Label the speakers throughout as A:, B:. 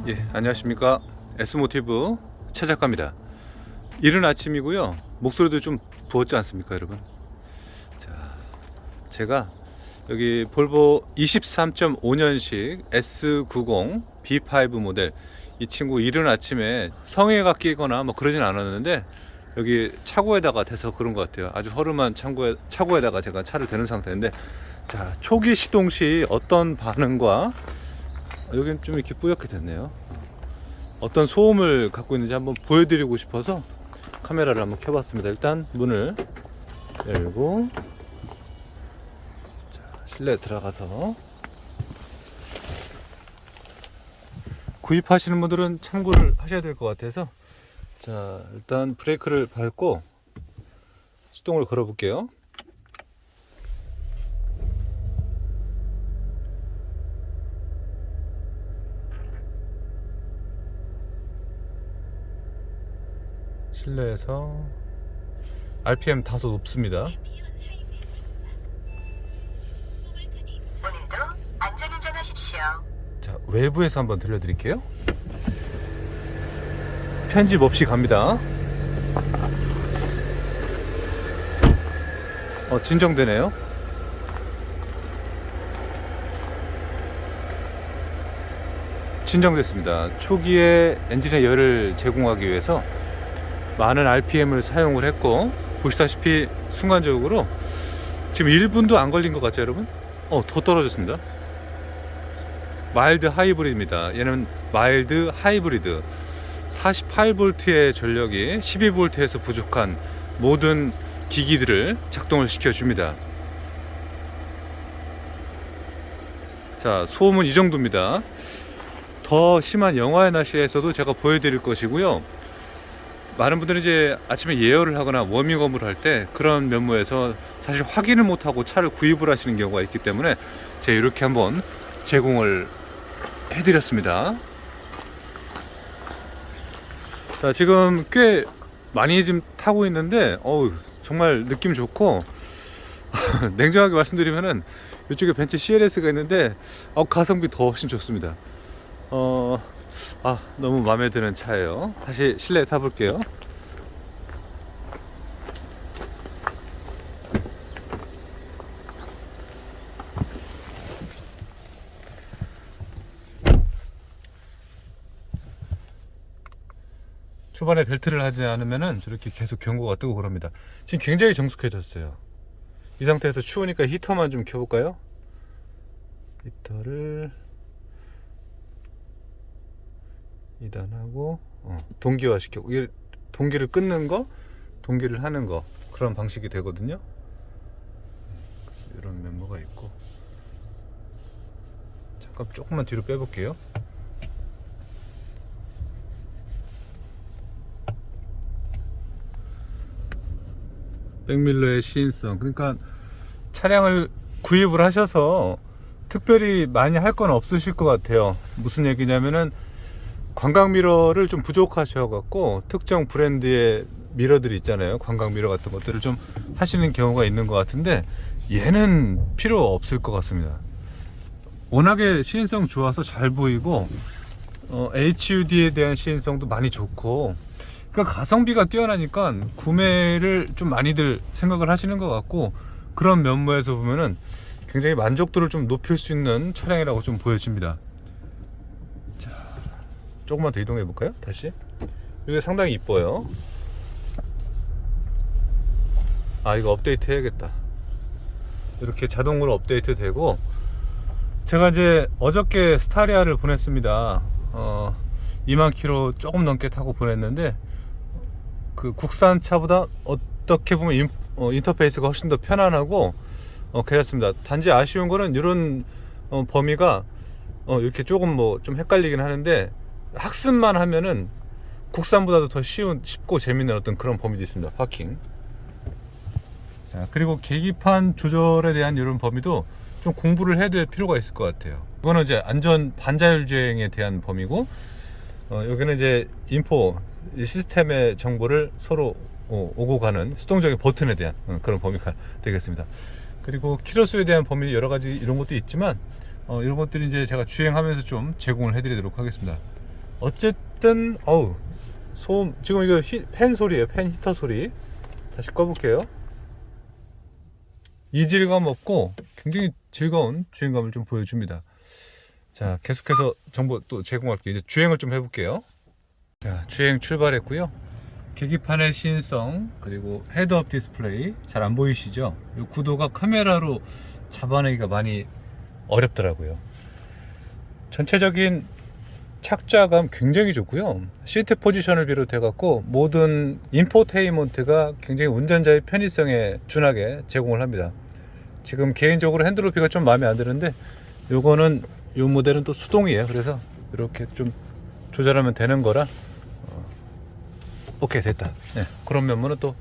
A: 예, 안녕하십니까. S모티브 최 작가입니다. 이른 아침이고요. 목소리도 좀 부었지 않습니까, 여러분? 자, 제가 여기 볼보 23.5년식 S90 B5 모델, 이 친구 이른 아침에 성에가 끼거나 뭐 그러진 않았는데 여기 차고에다가 대서 그런 것 같아요. 아주 허름한 차고에다가 제가 차를 대는 상태인데, 자, 초기 시동 시 어떤 반응과, 여긴 좀 이렇게 뿌옇게 됐네요. 어떤 소음을 갖고 있는지 한번 보여드리고 싶어서 카메라를 한번 켜봤습니다. 일단 문을 열고, 자, 실내에 들어가서, 구입하시는 분들은 참고를 하셔야 될 것 같아서, 자, 일단 브레이크를 밟고 시동을 걸어 볼게요. 실내에서 RPM 다소 높습니다.
B: 오늘도 안전운전하십시오.
A: 자, 외부에서 한번 들려드릴게요. 편집 없이 갑니다. 진정되네요. 진정됐습니다. 초기에 엔진의 열을 제공하기 위해서 많은 RPM을 사용을 했고, 보시다시피 순간적으로 지금 1분도 안 걸린 것 같죠, 여러분? 더 떨어졌습니다. 마일드 하이브리드입니다. 얘는 마일드 하이브리드. 48V의 전력이 12V에서 부족한 모든 기기들을 작동을 시켜줍니다. 자, 소음은 이 정도입니다. 더 심한 영하의 날씨에서도 제가 보여드릴 것이고요. 많은 분들이 이제 아침에 예열을 하거나 워밍업을 할 때 그런 면모에서 사실 확인을 못하고 차를 구입을 하시는 경우가 있기 때문에 제가 이렇게 한번 제공을 해드렸습니다. 자, 지금 꽤 많이 지금 타고 있는데 정말 느낌 좋고 냉정하게 말씀드리면은 이쪽에 벤츠 CLS가 있는데 가성비 더 훨씬 좋습니다. 너무 마음에 드는 차예요. 다시 실내에 타볼게요. 초반에 벨트를 하지 않으면은 저렇게 계속 경고가 뜨고 그럽니다. 지금 굉장히 정숙해졌어요. 이 상태에서 추우니까 히터만 좀 켜볼까요? 히터를 2단하고 동기화 시켜, 이게 동기를 끊는 거, 동기를 하는 거, 그런 방식이 되거든요. 이런 메모가 있고, 잠깐 조금만 뒤로 빼볼게요. 백밀러의 시인성, 그러니까 차량을 구입을 하셔서 특별히 많이 할 건 없으실 것 같아요. 무슨 얘기냐면은 관광 미러를 좀 부족하셔갖고 특정 브랜드의 미러들이 있잖아요. 관광 미러 같은 것들을 좀 하시는 경우가 있는 것 같은데, 얘는 필요 없을 것 같습니다. 워낙에 시인성 좋아서 잘 보이고, HUD에 대한 시인성도 많이 좋고, 그러니까 가성비가 뛰어나니까 구매를 좀 많이들 생각을 하시는 것 같고, 그런 면모에서 보면은 굉장히 만족도를 좀 높일 수 있는 차량이라고 좀 보여집니다. 자, 조금만 더 이동해 볼까요? 다시. 이게 상당히 이뻐요. 이거 업데이트 해야겠다. 이렇게 자동으로 업데이트 되고, 제가 이제 어저께 스타리아를 보냈습니다. 2만 킬로 조금 넘게 타고 보냈는데, 그 국산 차보다 어떻게 보면 인터페이스가 훨씬 더 편안하고 괜찮습니다. 단지 아쉬운 거는 이런 범위가 이렇게 조금 좀 헷갈리긴 하는데, 학습만 하면은 국산보다도 더 쉽고 재밌는 어떤 그런 범위도 있습니다. 파킹. 자, 그리고 계기판 조절에 대한 이런 범위도 좀 공부를 해야 될 필요가 있을 것 같아요. 이거는 이제 안전 반자율 주행에 대한 범위고, 여기는 이제 인포 시스템의 정보를 서로 오고 가는 수동적인 버튼에 대한 그런 범위가 되겠습니다. 그리고 키로수에 대한 범위 여러 가지 이런 것도 있지만, 이런 것들이 이제 제가 주행하면서 좀 제공을 해드리도록 하겠습니다. 어쨌든 어우 소음 지금 이거 팬 소리예요. 팬 히터 소리. 다시 꺼볼게요. 이질감 없고 굉장히 즐거운 주행감을 좀 보여줍니다. 자, 계속해서 정보 또 제공할게요. 이제 주행을 좀 해볼게요. 자, 주행 출발했고요. 계기판의 시인성, 그리고 헤드업 디스플레이 잘 안 보이시죠? 이 구도가 카메라로 잡아내기가 많이 어렵더라고요. 전체적인 착좌감 굉장히 좋고요. 시트 포지션을 비롯해 갖고 모든 인포테인먼트가 굉장히 운전자의 편의성에 준하게 제공을 합니다. 지금 개인적으로 핸드로피가 좀 마음에 안 드는데 요거는 요 모델은 또 수동이에요. 그래서 이렇게 좀 조절하면 되는 거라 오케이 됐다. 네, 그런 면모는 또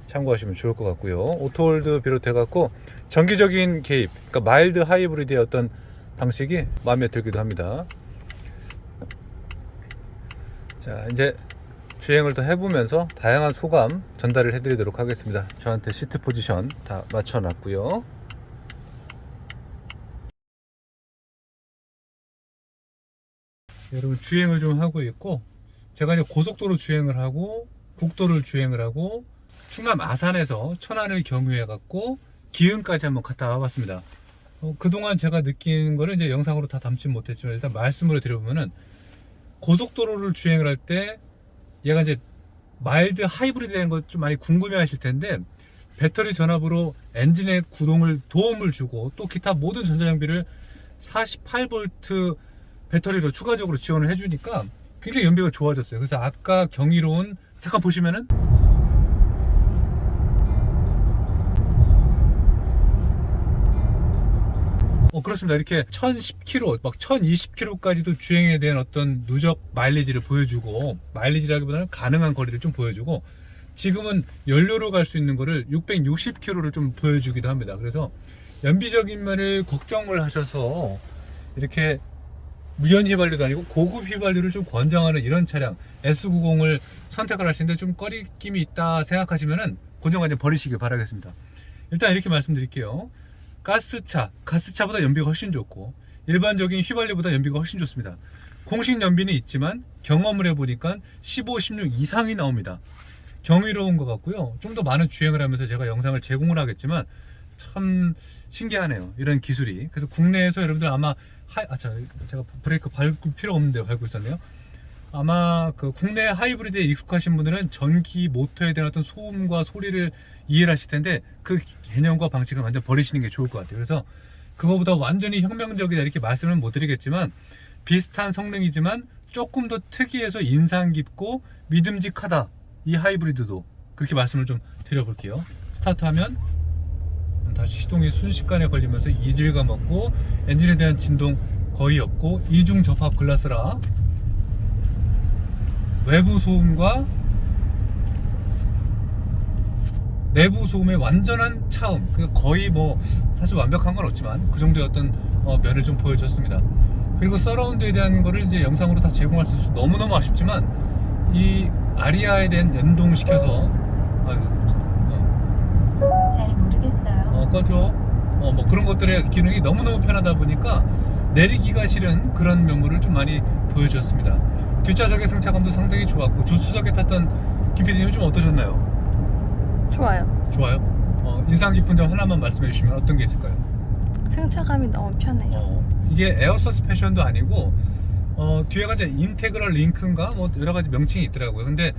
A: 참고하시면 좋을 것 같고요. 오토홀드 비롯해 갖고 정기적인 개입, 그러니까 마일드 하이브리드의 어떤 방식이 마음에 들기도 합니다. 자, 이제 주행을 더 해보면서 다양한 소감 전달을 해드리도록 하겠습니다. 저한테 시트 포지션 다 맞춰놨고요. 여러분 주행을 좀 하고 있고, 제가 이제 고속도로 주행을 하고 국도를 주행을 하고 충남 아산에서 천안을 경유해 갖고 기흥까지 한번 갔다 와봤습니다. 그동안 제가 느낀 거를 이제 영상으로 다 담진 못했지만 일단 말씀을 드려보면은, 고속도로를 주행을 할 때 얘가 이제 마일드 하이브리드 된 거 좀 많이 궁금해 하실 텐데, 배터리 전압으로 엔진의 구동을 도움을 주고 또 기타 모든 전자장비를 48V 배터리로 추가적으로 지원을 해주니까 굉장히 연비가 좋아졌어요. 그래서 아까 경이로운, 잠깐 보시면은 그렇습니다. 이렇게 1010km, 막 1020km까지도 주행에 대한 어떤 누적 마일리지를 보여주고, 마일리지라기보다는 가능한 거리를 좀 보여주고, 지금은 연료로 갈 수 있는 거를 660km를 좀 보여주기도 합니다. 그래서 연비적인 면을 걱정을 하셔서 이렇게 무연 휘발유도 아니고 고급 휘발유를 좀 권장하는 이런 차량 S90을 선택을 하시는데 좀 꺼리낌이 있다 생각하시면은 고정관념 버리시길 바라겠습니다. 일단 이렇게 말씀드릴게요. 가스차보다 연비가 훨씬 좋고 일반적인 휘발유보다 연비가 훨씬 좋습니다. 공식 연비는 있지만 경험을 해보니까 15, 16 이상이 나옵니다. 경이로운 것 같고요. 좀 더 많은 주행을 하면서 제가 영상을 제공을 하겠지만 참 신기하네요, 이런 기술이. 그래서 국내에서 여러분들 아마 제가 브레이크 밟을 필요 없는데 밟고 있었네요. 아마 그 국내 하이브리드에 익숙하신 분들은 전기 모터에 대한 어떤 소음과 소리를 이해를 하실 텐데, 그 개념과 방식은 완전 버리시는 게 좋을 것 같아요. 그래서 그거보다 완전히 혁명적이다 이렇게 말씀은 못 드리겠지만, 비슷한 성능이지만 조금 더 특이해서 인상 깊고 믿음직하다, 이 하이브리드도, 그렇게 말씀을 좀 드려볼게요. 스타트하면 다시 시동이 순식간에 걸리면서 이질감 없고 엔진에 대한 진동 거의 없고 이중 접합 글라스라 외부 소음과 내부 소음의 완전한 차음, 거의 뭐 사실 완벽한 건 없지만 그 정도의 어떤 면을 좀 보여줬습니다. 그리고 서라운드에 대한 거를 이제 영상으로 다 제공할 수 있어서 너무너무 아쉽지만, 이 아리아에 대한 연동시켜서
C: 잘 모르겠어요.
A: 꺼줘. 뭐 그런 것들의 기능이 너무너무 편하다 보니까 내리기가 싫은 그런 면모를 좀 많이 보여줬습니다. 뒷좌석의 승차감도 상당히 좋았고, 조수석에 탔던 김 PD님은 좀 어떠셨나요?
D: 좋아요.
A: 좋아요? 인상 깊은 점 하나만 말씀해 주시면 어떤 게 있을까요?
D: 승차감이 너무 편해요.
A: 이게 에어 서스펜션도 아니고 뒤에가 이제 인테그럴 링크인가 뭐 여러 가지 명칭이 있더라고요. 근데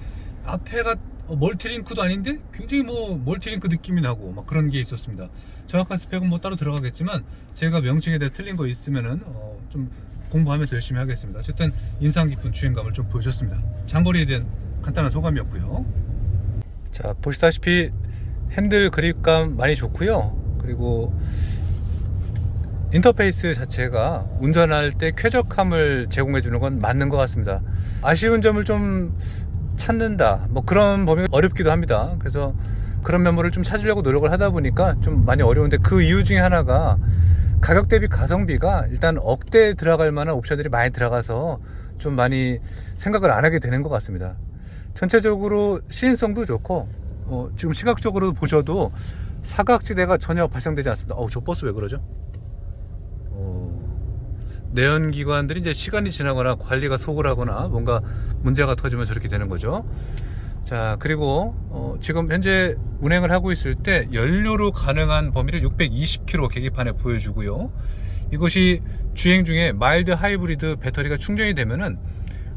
A: 앞에가 멀티링크도 아닌데 굉장히 뭐 멀티링크 느낌이 나고 막 그런 게 있었습니다. 정확한 스펙은 뭐 따로 들어가겠지만 제가 명칭에 대해 틀린 거 있으면은 좀 공부하면서 열심히 하겠습니다. 어쨌든 인상 깊은 주행감을 좀 보여줬습니다. 장거리에 대한 간단한 소감이었고요. 자, 보시다시피 핸들 그립감 많이 좋고요. 그리고 인터페이스 자체가 운전할 때 쾌적함을 제공해 주는 건 맞는 것 같습니다. 아쉬운 점을 좀 찾는다, 뭐 그런 범위가 어렵기도 합니다. 그래서 그런 면모를 좀 찾으려고 노력을 하다 보니까 좀 많이 어려운데, 그 이유 중에 하나가 가격 대비 가성비가 일단 억대에 들어갈 만한 옵션들이 많이 들어가서 좀 많이 생각을 안 하게 되는 것 같습니다. 전체적으로 시인성도 좋고 지금 시각적으로 보셔도 사각지대가 전혀 발생되지 않습니다. 저 버스 왜 그러죠? 내연기관들이 이제 시간이 지나거나 관리가 소홀하거나 뭔가 문제가 터지면 저렇게 되는 거죠. 자, 그리고 지금 현재 운행을 하고 있을 때 연료로 가능한 범위를 620km 계기판에 보여주고요. 이것이 주행 중에 마일드 하이브리드 배터리가 충전이 되면은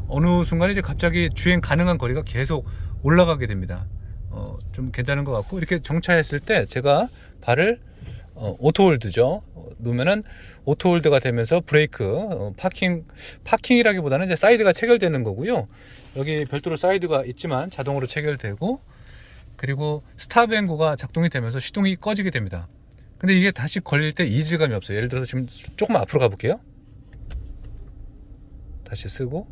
A: 어느 순간에 이제 갑자기 주행 가능한 거리가 계속 올라가게 됩니다. 좀 괜찮은 것 같고, 이렇게 정차했을 때 제가 발을 오토홀드죠. 놓으면은 오토홀드가 되면서 브레이크, 파킹이라기보다는 이제 사이드가 체결되는 거고요. 여기 별도로 사이드가 있지만 자동으로 체결되고, 그리고 스탑 앤 고가 작동이 되면서 시동이 꺼지게 됩니다. 근데 이게 다시 걸릴 때 이질감이 없어요. 예를 들어서 지금 조금 앞으로 가볼게요. 다시 쓰고,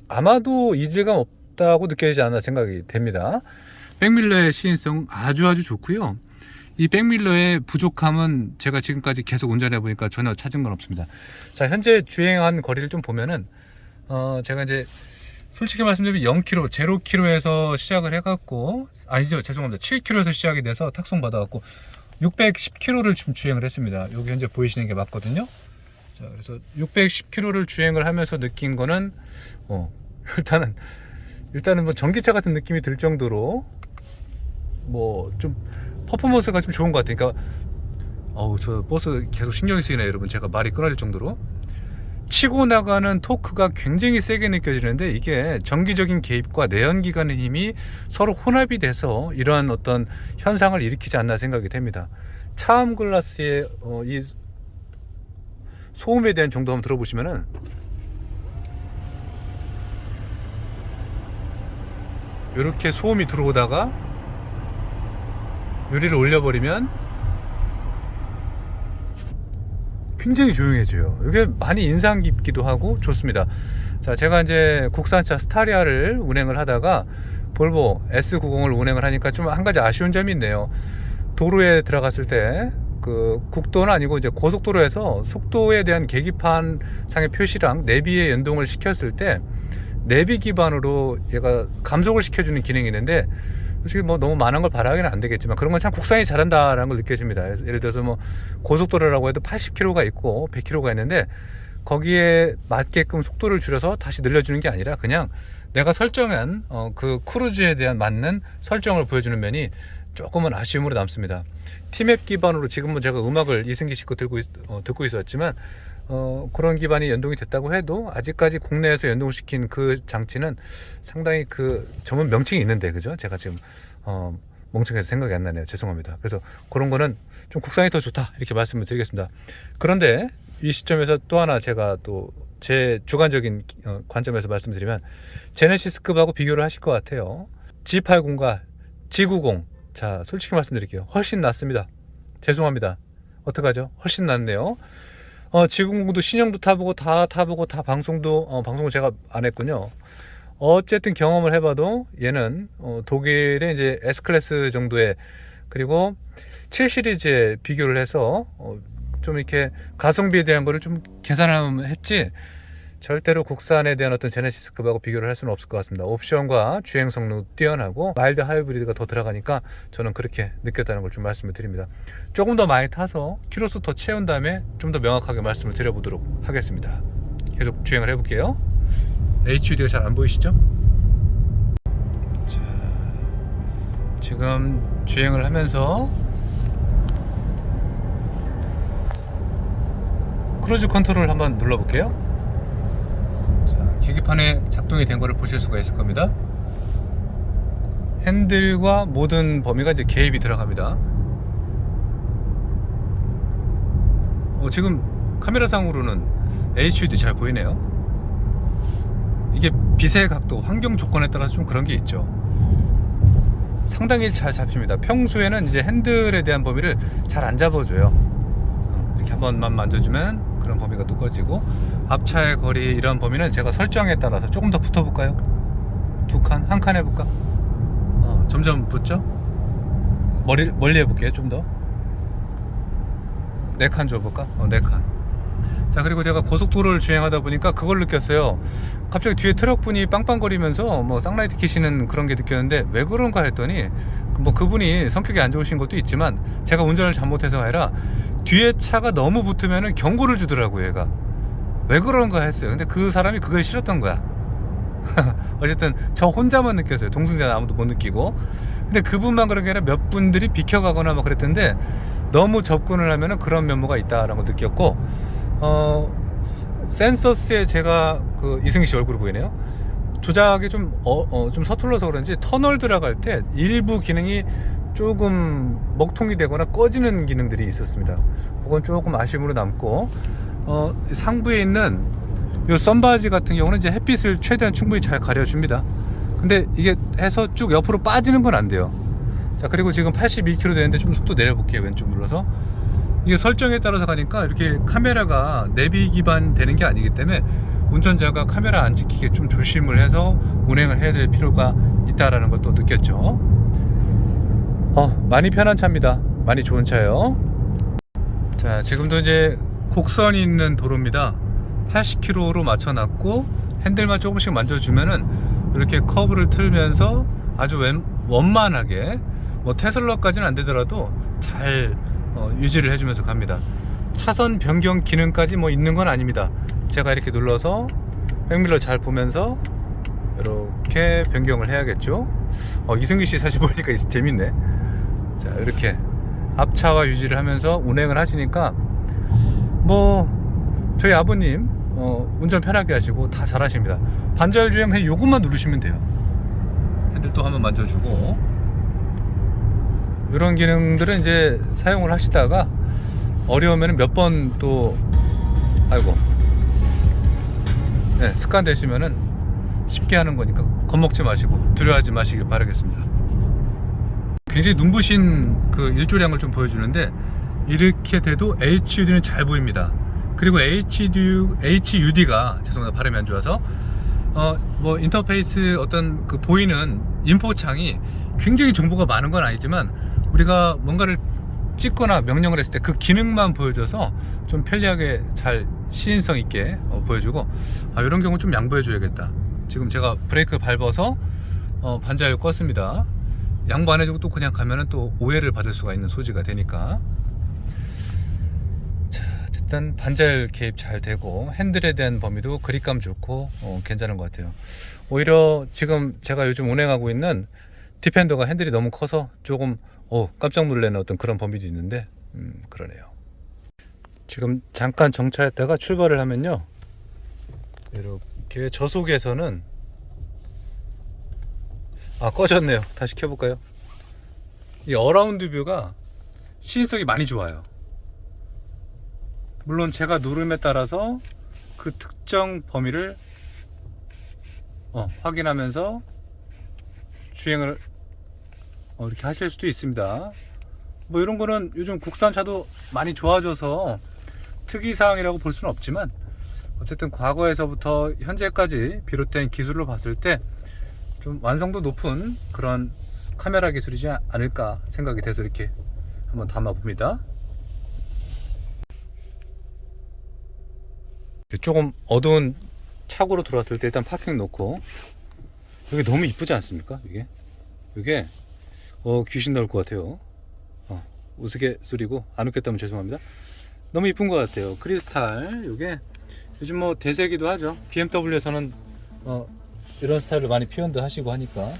A: 아마도 이질감 없다고 느껴지지 않나 생각이 됩니다. 백밀러의 시인성 아주 좋고요. 이 백밀러의 부족함은 제가 지금까지 계속 운전해 보니까 전혀 찾은 건 없습니다. 자, 현재 주행한 거리를 좀 보면은 제가 이제 솔직히 말씀드리면 0km, 0km에서 시작을 해갖고, 아니죠, 죄송합니다, 7km에서 시작이 돼서 탁송 받아갖고 610km를 지금 주행을 했습니다. 여기 현재 보이시는 게 맞거든요. 자, 그래서 610km를 주행을 하면서 느낀 거는 일단은 뭐 전기차 같은 느낌이 들 정도로 뭐 좀 퍼포먼스가 좀 좋은 것 같아요. 그러니까 저 버스 계속 신경이 쓰이네요, 여러분. 제가 말이 끊어질 정도로 치고 나가는 토크가 굉장히 세게 느껴지는데, 이게 전기적인 개입과 내연기관의 힘이 서로 혼합이 돼서 이러한 어떤 현상을 일으키지 않나 생각이 됩니다. 차음 글라스의 이 소음에 대한 정도 한번 들어보시면은, 이렇게 소음이 들어오다가 유리를 올려버리면 굉장히 조용해져요. 이게 많이 인상 깊기도 하고 좋습니다. 자, 제가 이제 국산차 스타리아를 운행을 하다가 볼보 S90을 운행을 하니까 좀 한 가지 아쉬운 점이 있네요. 도로에 들어갔을 때 국도는 아니고 이제 고속도로에서 속도에 대한 계기판 상의 표시랑 내비에 연동을 시켰을 때 내비 기반으로 얘가 감속을 시켜주는 기능이 있는데, 솔직히 뭐 너무 많은 걸 바라기는 안 되겠지만 그런 건 참 국산이 잘한다라는 걸 느껴집니다. 예를 들어서 뭐 고속도로라고 해도 80km가 있고 100km가 있는데, 거기에 맞게끔 속도를 줄여서 다시 늘려주는 게 아니라 그냥 내가 설정한 그 크루즈에 대한 맞는 설정을 보여주는 면이 조금은 아쉬움으로 남습니다. 티맵 기반으로 지금은 제가 음악을 이승기 씨 거 듣고 있었지만 그런 기반이 연동이 됐다고 해도 아직까지 국내에서 연동시킨 그 장치는 상당히 그 전문 명칭이 있는데, 그죠? 제가 지금 멍청해서 생각이 안 나네요. 죄송합니다. 그래서 그런 거는 좀 국산이 더 좋다, 이렇게 말씀을 드리겠습니다. 그런데 이 시점에서 또 하나 제가 또 제 주관적인 관점에서 말씀드리면, 제네시스급하고 비교를 하실 것 같아요. G80과 G90, 자, 솔직히 말씀드릴게요. 훨씬 낫습니다. 죄송합니다. 어떡하죠? 훨씬 낫네요. G90도 신형도 타보고 다 방송을 제가 안 했군요. 어쨌든 경험을 해봐도 얘는 독일의 이제 S클래스 정도의, 그리고 7시리즈에 비교를 해서 좀 이렇게 가성비에 대한 거를 좀 계산을 했지, 절대로 국산에 대한 어떤 제네시스급하고 비교를 할 수는 없을 것 같습니다. 옵션과 주행 성능 뛰어나고 마일드 하이브리드가 더 들어가니까 저는 그렇게 느꼈다는 걸 좀 말씀을 드립니다. 조금 더 많이 타서 키로수 더 채운 다음에 좀 더 명확하게 말씀을 드려보도록 하겠습니다. 계속 주행을 해볼게요. HUD가 잘 안 보이시죠? 자, 지금 주행을 하면서 크루즈 컨트롤 한번 눌러볼게요. 자, 계기판에 작동이 된 거를 보실 수가 있을 겁니다. 핸들과 모든 범위가 이제 개입이 들어갑니다. 지금 카메라상으로는 HUD 잘 보이네요. 이게 빛의 각도, 환경 조건에 따라서 좀 그런 게 있죠. 상당히 잘 잡힙니다. 평소에는 이제 핸들에 대한 범위를 잘 안 잡아줘요. 이렇게 한 번만 만져주면 그런 범위가 또 꺼지고, 앞차의 거리 이런 범위는 제가 설정에 따라서 조금 더 붙어볼까요? 한 칸 해볼까? 점점 붙죠? 멀리 해볼게요. 좀 더 4칸 줘볼까? 4칸. 자, 그리고 제가 고속도로를 주행하다 보니까 그걸 느꼈어요. 갑자기 뒤에 트럭분이 빵빵거리면서 뭐 쌍라이트 켜시는 그런 게 느꼈는데, 왜 그런가 했더니 뭐 그분이 성격이 안 좋으신 것도 있지만 제가 운전을 잘못해서 아니라 뒤에 차가 너무 붙으면은 경고를 주더라고요. 얘가 왜 그런가 했어요. 근데 그 사람이 그걸 싫었던 거야. 어쨌든 저 혼자만 느꼈어요. 동승자는 아무도 못 느끼고. 근데 그분만 그런 게 아니라 몇 분들이 비켜가거나 막 그랬던데, 너무 접근을 하면은 그런 면모가 있다라는 걸 느꼈고, 센서스에 제가 그 이승기 씨 얼굴을 보이네요. 조작이 좀 서툴러서 그런지 터널 들어갈 때 일부 기능이 조금 먹통이 되거나 꺼지는 기능들이 있었습니다. 그건 조금 아쉬움으로 남고, 상부에 있는 요 썬바지 같은 경우는 이제 햇빛을 최대한 충분히 잘 가려줍니다. 근데 이게 해서 쭉 옆으로 빠지는 건 안 돼요. 자, 그리고 지금 82km 되는데 좀 속도 내려볼게요. 왼쪽 눌러서. 이게 설정에 따라서 가니까 이렇게 카메라가 내비 기반 되는 게 아니기 때문에 운전자가 카메라 안 찍히게 좀 조심을 해서 운행을 해야 될 필요가 있다라는 걸 또 느꼈죠. 많이 편한 차입니다. 많이 좋은 차예요. 자, 지금도 이제 곡선이 있는 도로입니다. 80km로 맞춰놨고 핸들만 조금씩 만져주면은 이렇게 커브를 틀면서 아주 원만하게, 뭐 테슬라까지는 안 되더라도 잘 유지를 해주면서 갑니다. 차선 변경 기능까지 뭐 있는 건 아닙니다. 제가 이렇게 눌러서 백밀러 잘 보면서 이렇게 변경을 해야겠죠. 이승기 씨 사실 보니까 재밌네. 자, 이렇게 앞차와 유지를 하면서 운행을 하시니까 뭐 저희 아버님 운전 편하게 하시고 다 잘하십니다. 반자율 주행 그냥 요것만 누르시면 돼요. 핸들 또 한번 만져주고, 이런 기능들은 이제 사용을 하시다가 어려우면 몇 번 또 습관 되시면은 쉽게 하는 거니까 겁먹지 마시고 두려워하지 마시길 바라겠습니다. 굉장히 눈부신 그 일조량을 좀 보여주는데, 이렇게 돼도 HUD는 잘 보입니다. 그리고 HUD가 죄송합니다, 발음이 안 좋아서 뭐 인터페이스 어떤 그 보이는 인포창이 굉장히 정보가 많은 건 아니지만, 우리가 뭔가를 찍거나 명령을 했을 때 그 기능만 보여줘서 좀 편리하게 잘 시인성 있게 보여주고, 이런 경우 좀 양보해 줘야겠다. 지금 제가 브레이크 밟아서 반자율 껐습니다. 양보 안 해주고 또 그냥 가면은 또 오해를 받을 수가 있는 소지가 되니까. 자, 어쨌든 반자율 개입 잘 되고 핸들에 대한 범위도 그립감 좋고 괜찮은 것 같아요. 오히려 지금 제가 요즘 운행하고 있는 디펜더가 핸들이 너무 커서 조금 깜짝 놀라는 어떤 그런 범위도 있는데 그러네요. 지금 잠깐 정차했다가 출발을 하면요, 이렇게 저속에서는 꺼졌네요. 다시 켜볼까요? 이 어라운드 뷰가 시인성이 많이 좋아요. 물론 제가 누름에 따라서 그 특정 범위를 확인하면서 주행을 이렇게 하실 수도 있습니다. 뭐 이런 거는 요즘 국산차도 많이 좋아져서 특이사항이라고 볼 수는 없지만, 어쨌든 과거에서부터 현재까지 비롯된 기술로 봤을 때 좀 완성도 높은 그런 카메라 기술이지 않을까 생각이 돼서 이렇게 한번 담아 봅니다. 조금 어두운 차고로 들어왔을 때 일단 파킹 놓고, 여기 너무 이쁘지 않습니까? 이게 귀신 나올 것 같아요. 우스갯소리고 안 웃겼다면 죄송합니다. 너무 이쁜 것 같아요. 크리스탈, 이게 요즘 뭐 대세기도 하죠. BMW에서는 이런 스타일로 많이 표현도 하시고 하니까